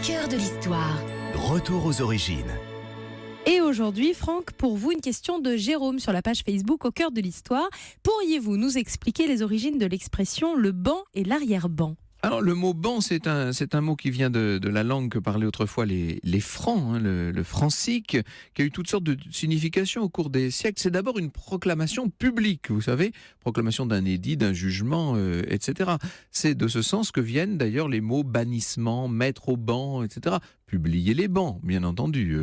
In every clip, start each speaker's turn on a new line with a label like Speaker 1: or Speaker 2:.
Speaker 1: cœur de l'histoire.
Speaker 2: Retour aux origines.
Speaker 3: Et aujourd'hui, Franck, pour vous, une question de Jérôme sur la page Facebook Au cœur de l'histoire. Pourriez-vous nous expliquer les origines de l'expression le banc et l'arrière-banc ?
Speaker 4: Alors le mot banc, c'est un mot qui vient de la langue que parlaient autrefois les Francs, le francique, qui a eu toutes sortes de significations au cours des siècles. C'est d'abord une proclamation publique, vous savez, proclamation d'un édit, d'un jugement, etc. C'est de ce sens que viennent d'ailleurs les mots bannissement, mettre au banc, etc. Publier les bancs, bien entendu,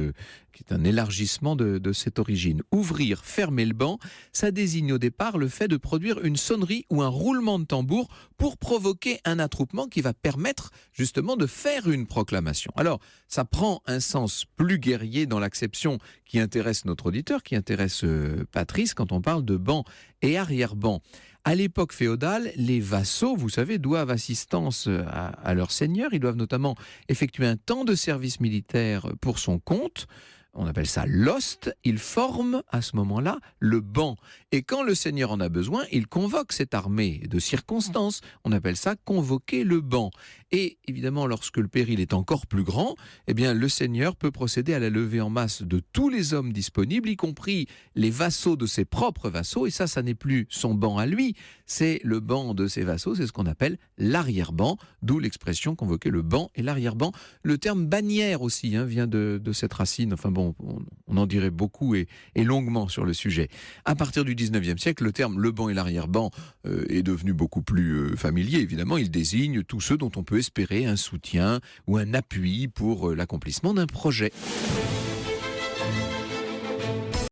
Speaker 4: qui est un élargissement de cette origine. Ouvrir, fermer le banc, ça désigne au départ le fait de produire une sonnerie ou un roulement de tambour pour provoquer un attroupement qui va permettre justement de faire une proclamation. Alors, ça prend un sens plus guerrier dans l'acception qui intéresse notre auditeur, qui intéresse Patrice, quand on parle de banc et arrière-banc. À l'époque féodale, les vassaux, vous savez, doivent assistance à leur seigneur. Ils doivent notamment effectuer un temps de service militaire pour son compte. On appelle ça l'ost. Il forme à ce moment-là le banc. Et quand le seigneur en a besoin, il convoque cette armée de circonstances. On appelle ça convoquer le banc. Et évidemment, lorsque le péril est encore plus grand, eh bien, le seigneur peut procéder à la levée en masse de tous les hommes disponibles, y compris les vassaux de ses propres vassaux. Et ça n'est plus son banc à lui, c'est le banc de ses vassaux. C'est ce qu'on appelle l'arrière-banc, d'où l'expression convoquer le banc et l'arrière-banc. Le terme bannière aussi vient de cette racine. Enfin bon, on en dirait beaucoup et longuement sur le sujet. À partir du 19e siècle, le terme le banc et l'arrière-banc est devenu beaucoup plus familier. Évidemment, il désigne tous ceux dont on peut espérer un soutien ou un appui pour l'accomplissement d'un projet.